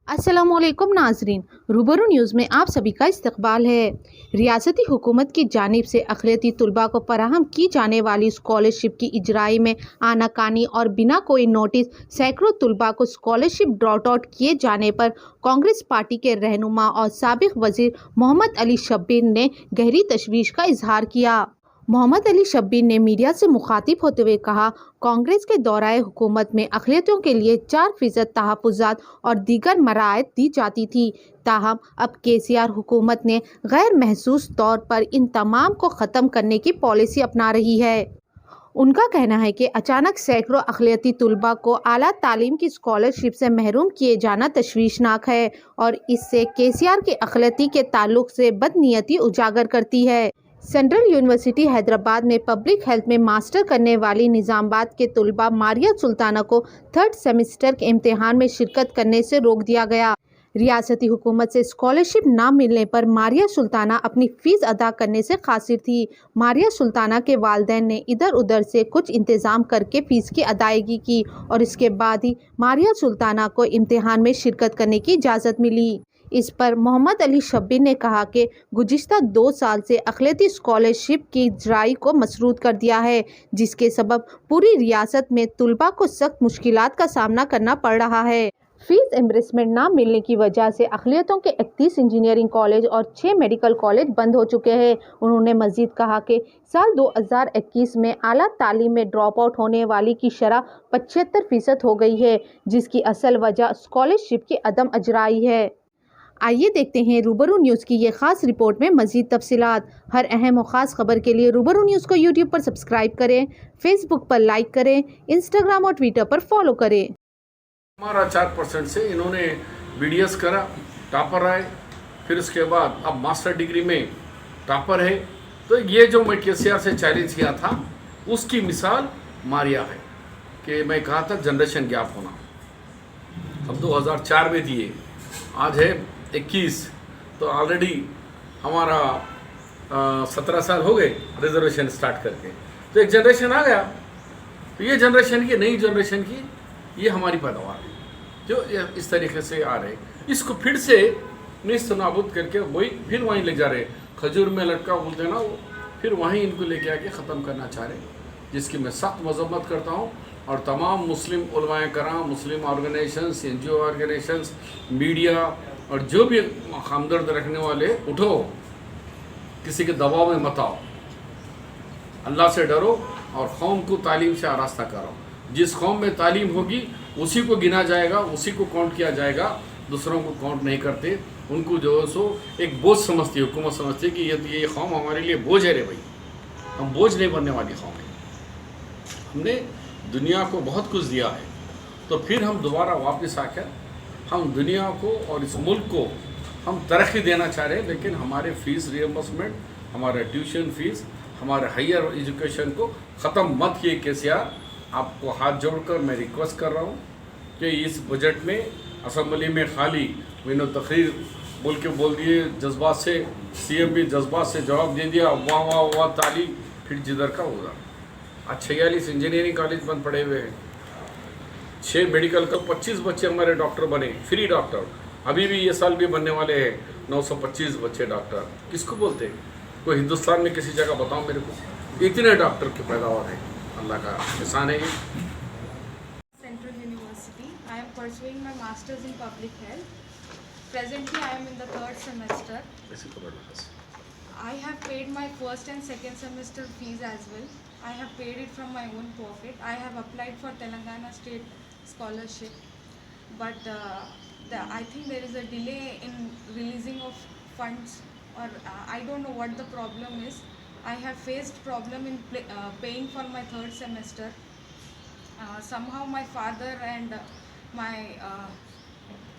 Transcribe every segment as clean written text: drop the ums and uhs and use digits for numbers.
अस्सलामुअलैकुम नाजरीन, रूबरू न्यूज़ में आप सभी का इस्तकबाल है। रियासती हुकूमत की जानिब से अक़लियती तलबा को फराहम की जाने वाली स्कॉलरशिप की इजराई में आनाकानी और बिना कोई नोटिस सैकड़ों तलबा को स्कॉलरशिप ड्रॉट आउट किए जाने पर कांग्रेस पार्टी के रहनुमा और साबिक़ वज़ीर मोहम्मद अली शब्बीर ने गहरी तशवीश का इजहार किया। मोहम्मद अली शब्बीर ने मीडिया से मुखातिब होते हुए कहा, कांग्रेस के दौराए हुकूमत में अक़लियतों के लिए 4% तहफ़्फ़ुज़ात और दीगर मराहत दी जाती थी। ताहम अब केसीआर हुकूमत ने गैर महसूस तौर पर इन तमाम को ख़त्म करने की पॉलिसी अपना रही है। उनका कहना है कि अचानक सैकड़ों अक़लियती तलबा को आला तालीम की स्कॉलरशिप से महरूम किए जाना तशवीशनाक है और इससे केसीआर की अक़लियती के ताल्लुक़ से बदनीयती उजागर करती है। सेंट्रल यूनिवर्सिटी हैदराबाद में पब्लिक हेल्थ में मास्टर करने वाली निज़ामाबाद के तलबा मारिया सुल्ताना को 3rd सेमेस्टर के इम्तिहान में शिरकत करने से रोक दिया गया। रियासती हुकूमत से स्कॉलरशिप ना मिलने पर मारिया सुल्ताना अपनी फ़ीस अदा करने से कासिर थी। मारिया सुल्ताना के वालिदैन ने इधर उधर से कुछ इंतज़ाम करके फ़ीस की अदायगी की और इसके बाद ही मारिया सुल्ताना को इम्तिहान में शिरकत करने की इजाज़त मिली। इस पर मोहम्मद अली शब्बीर ने कहा कि गुज़िश्ता 2 साल से अक़लियती स्कॉलरशिप की इजराई को मसरूद कर दिया है, जिसके सबब पूरी रियासत में तलबा को सख्त मुश्किलात का सामना करना पड़ रहा है। फ़ीस एम्बर्समेंट ना मिलने की वजह से अक़लियतों के 31 इंजीनियरिंग कॉलेज और 6 मेडिकल कॉलेज बंद हो चुके हैं। उन्होंने मज़ीद कहा कि साल 2021 में आला तालीम में ड्रॉप आउट होने वाली की शरह 75% हो गई है, जिसकी असल वजह स्कॉलरशिप की अदम अजराई है। आइए देखते हैं रूबरू न्यूज़ की ये ख़ास रिपोर्ट में मज़ीद तफसीलात। हर अहम और ख़ास खबर के लिए रूबरू न्यूज़ को यूट्यूब पर सब्सक्राइब करें, फेसबुक पर लाइक करें, इंस्टाग्राम और ट्विटर पर फॉलो करें। हमारा 4% से इन्होंने BDS करा, टॉपर आए, फिर उसके बाद अब मास्टर डिग्री में टॉपर है। तो ये जो मैं KCR से चैलेंज किया था उसकी मिसाल मारिया है कि मैं कहा था जनरेशन गैप होना। हम 2004 में दिए, आज है 21, तो ऑलरेडी हमारा 17 साल हो गए रिजर्वेशन स्टार्ट करके। तो एक जनरेशन आ गया, तो ये जनरेशन की, नई जनरेशन की ये हमारी पैदावार है जो इस तरीके से आ रहे, इसको फिर से निस्त नाबूद करके वही फिर वहीं ले जा रहे। खजूर में लटका बोलते हैं ना, वो फिर वहीं इनको लेके आके ख़त्म करना चाह रहे, जिसकी मैं सख्त मजम्मत करता हूँ। और तमाम मुस्लिम उलमाए कराम, मुस्लिम ऑर्गेनाइजेशंस, NGO ऑर्गेनाइजेशंस, मीडिया और जो भी हमदर्द रखने वाले, उठो, किसी के दबाव में मत आओ, अल्लाह से डरो और कौम को तालीम से आरास्ता करो। जिस कौम में तालीम होगी उसी को गिना जाएगा, उसी को काउंट किया जाएगा, दूसरों को काउंट नहीं करते। उनको जो है सो एक बोझ समझती है, हुकूमत समझती है कि ये कौम हमारे लिए बोझ है रे भाई। हम बोझ नहीं बनने वाली कौम है, हमने दुनिया को बहुत कुछ दिया है, तो फिर हम दोबारा वापस आकर हम दुनिया को और इस मुल्क को हम तरक्की देना चाह रहे हैं। लेकिन हमारे फ़ीस रियम्बर्समेंट, हमारे ट्यूशन फ़ीस, हमारे हायर एजुकेशन को ख़त्म मत किए KCR। आपको हाथ जोड़कर मैं रिक्वेस्ट कर रहा हूँ कि इस बजट में असम्बली में खाली विनो तकरीर बोल दिए जज्बात से, CM भी जज्बात से जवाब दे दिया, वाह वाह वाह ताली, फिर जिधर का उधर। आज 46 इंजीनियरिंग कॉलेज बंद पड़े हुए हैं, 6 मेडिकल का, 25 बच्चे हमारे डॉक्टर बने, फ्री डॉक्टर। अभी भी ये साल भी बनने वाले हैं 925 बच्चे डॉक्टर। किसको बोलते हैं? कोई हिंदुस्तान में किसी जगह बताओ मेरे को, इतने डॉक्टर की पैदावार है, अल्लाह का एहसान है ये। Central University. I am pursuing my Masters in Public Health. Presently, I am in the 3rd semester. I have paid my 1st and 2nd semester fees as well. I have paid it from my own pocket. I have applied for Telangana State Scholarship, but I think there is a delay in releasing of funds, or I don't know what the problem is. I have faced problem in paying for my 3rd semester. Somehow my father and my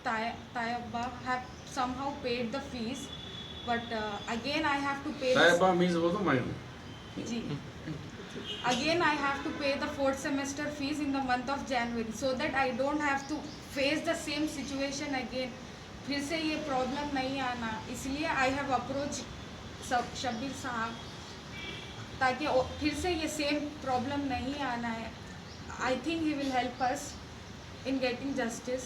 Tayabba have somehow paid the fees, but again I have to pay. Tayabba means वो तो मैं जी. Again I have to pay the 4th semester fees in the month of January, so that I don't have to face the same situation again. फिर से ये problem नहीं आना, इसलिए I have approached Shabbir साहब ताकि फिर से ये सेम प्रॉब्लम नहीं आना है। I think he will help us in getting justice.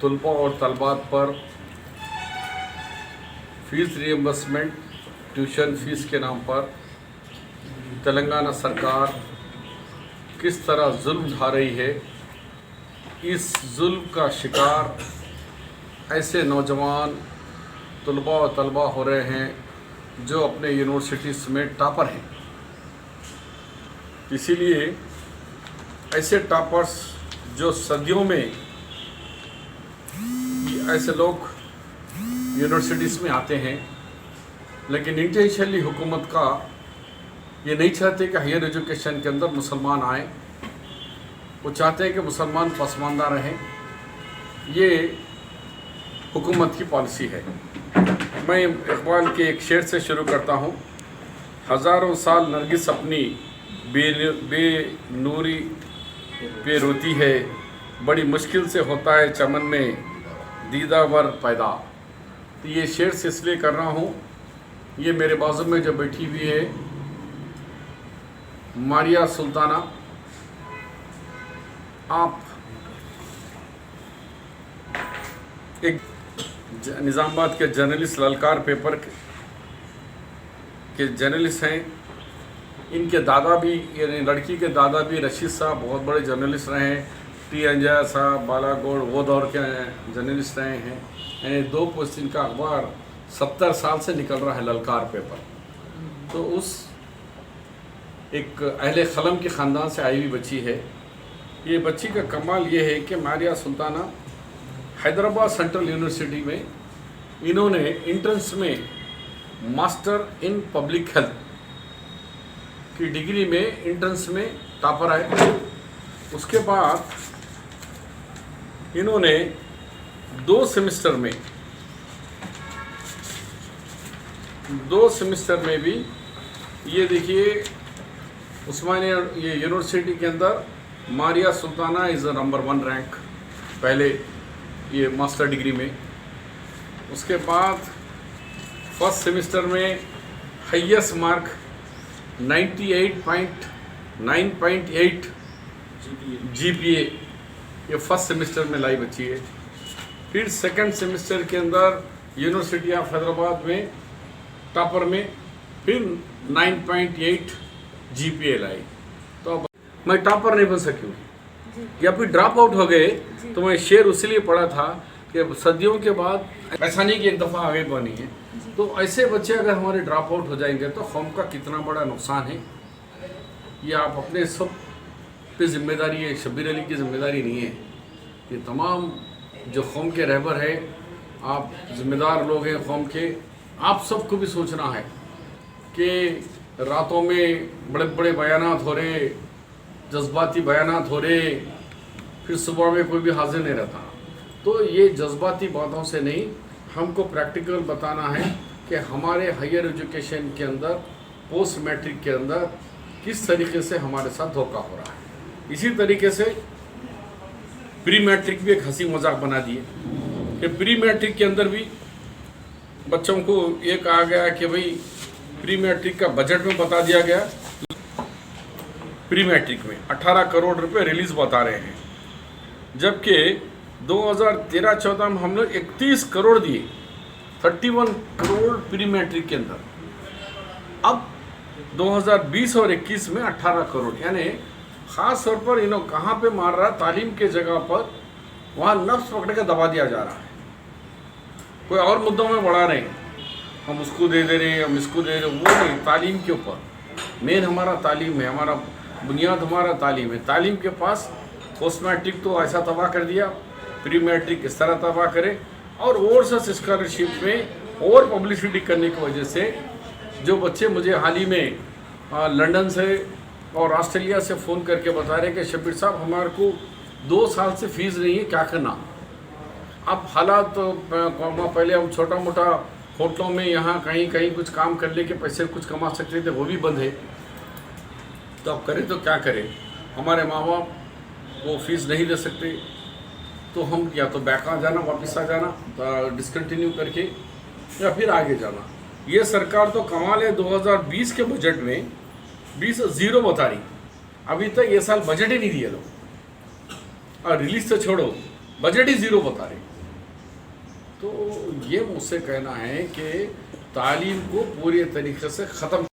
तलबा और तलबात पर फीस रिएम्बर्समेंट ट्यूशन फीस के नाम पर तेलंगाना सरकार किस तरह जुल्म ढा रही है, इस जुल्म का शिकार ऐसे नौजवान तलबा और तलबा हो रहे हैं जो अपने यूनिवर्सिटीज़ में टॉपर हैं। इसीलिए ऐसे टॉपर्स जो सदियों में ऐसे लोग यूनिवर्सिटीज़ में आते हैं, लेकिन इंटेंशनली हुकूमत का ये नहीं चाहते कि हायर एजुकेशन के अंदर मुसलमान आए, वो चाहते हैं कि मुसलमान पसमानदा रहें। ये हुकूमत की पॉलिसी है। मैं इकबाल के एक शेर से शुरू करता हूँ। हज़ारों साल नरगिस अपनी बेनूरी पे रोती है, बड़ी मुश्किल से होता है चमन में दीदावर पैदा। तो ये शेर से इसलिए कर रहा हूँ, ये मेरे बाजू में जो बैठी हुई है मारिया सुल्ताना, आप एक निज़ामाबाद के जर्नलिस्ट, ललकार पेपर के जर्नलिस्ट हैं। इनके दादा भी, यानी लड़की के दादा भी रशीद साहब बहुत बड़े जर्नलिस्ट रहे हैं। टी अंजया साहब बालाकोट वो दौर के जर्नलिस्ट रहे हैं। यानी 2 पोस्ट इनका अखबार 70 साल से निकल रहा है, ललकार पेपर। तो उस एक अहले क़लम के ख़ानदान से आई हुई बच्ची है। ये बच्ची का कमाल ये है कि मारिया सुल्ताना हैदराबाद सेंट्रल यूनिवर्सिटी में इन्होंने इंट्रेंस में मास्टर इन पब्लिक हेल्थ की डिग्री में इंट्रेंस में टॉपर आए। उसके बाद इन्होंने 2 सेमेस्टर में भी, ये देखिए उस्मानिया ये यूनिवर्सिटी के अंदर Maria Sultana is number 1 rank पहले ये मास्टर डिग्री में। उसके बाद फर्स्ट सेमेस्टर में हाईएस्ट मार्क 98.9.8 GPA ये फर्स्ट सेमेस्टर में लाई बच्ची है। फिर सेकंड सेमेस्टर के अंदर यूनिवर्सिटी ऑफ हैदराबाद में टॉपर में फिर 9.8 GPA लाई। तो अब मैं टॉपर नहीं बन सकी हूँ या फिर ड्रॉप आउट हो गए। तो मैं शेर उसलिए पढ़ा था कि सदियों के बाद ऐसा नहीं कि एक दफ़ा आगे बनी है। तो ऐसे बच्चे अगर हमारे ड्रॉप आउट हो जाएंगे तो कौम का कितना बड़ा नुकसान है। ये आप अपने सब पे जिम्मेदारी है, शब्बीर अली की जिम्मेदारी नहीं है। ये तमाम जो कौम के रहबर है, आप जिम्मेदार लोग हैं कौम के, आप सबको भी सोचना है कि रातों में बड़े बड़े बयानात हो रहे, जज्बाती बयानात हो रहे, फिर सुबह में कोई भी हाजिर नहीं रहता। तो ये जज्बाती बातों से नहीं, हमको प्रैक्टिकल बताना है कि हमारे हायर एजुकेशन के अंदर, पोस्ट मैट्रिक के अंदर किस तरीके से हमारे साथ धोखा हो रहा है। इसी तरीके से प्री मैट्रिक भी एक हंसी मजाक बना दिए कि प्री मैट्रिक के अंदर भी बच्चों को ये कहा गया कि भाई प्री मैट्रिक का बजट में बता दिया गया, प्री मैट्रिक में 18 करोड़ रुपए रिलीज बता रहे हैं, जबकि 2013-14 में हम लोग 31 करोड़ दिए, 31 करोड़ प्री मैट्रिक के अंदर। अब 2020 और 21 में 18 करोड़, यानी ख़ास तौर पर इन्हों कहाँ पे मार रहा है, तालीम के जगह पर वहाँ नफ्स पकड़ के दबा दिया जा रहा है। कोई और मुद्दों में बढ़ा रहे हैं, हम उसको दे रहे हैं, हम इसको दे रहे हैं, वो नहीं, तालीम के ऊपर मेन हमारा तालीम है, हमारा बुनियाद हमारा तालीम है। तालीम के पास पोस्ट मैट्रिक तो ऐसा तबाह कर दिया, प्री मैट्रिक इस तरह तबाह करे, और ओवरसीज स्कॉलरशिप में और पब्लिसिटी करने की वजह से जो बच्चे मुझे हाल ही में लंदन से और ऑस्ट्रेलिया से फ़ोन करके बता रहे कि शब्बीर साहब हमारे को 2 साल से फीस नहीं है, क्या करना। अब हालात तो पहले हम छोटा मोटा होटलों में यहाँ कहीं कहीं कुछ काम कर ले के पैसे कुछ कमा सकते थे, वो भी बंद है। तो अब करें तो क्या करें, हमारे माँ बाप वो फीस नहीं दे सकते, तो हम या तो बैक आ जाना, वापस आ जाना डिसकंटिन्यू करके, या फिर आगे जाना। ये सरकार तो कमाल है, 2020 के बजट में 20 0 बता रही, अभी तक ये साल बजट ही नहीं दिए लोग। और रिलीज तो छोड़ो, बजट ही ज़ीरो बता रहे। तो ये मुझसे कहना है कि तालीम को पूरी तरीके से ख़त्म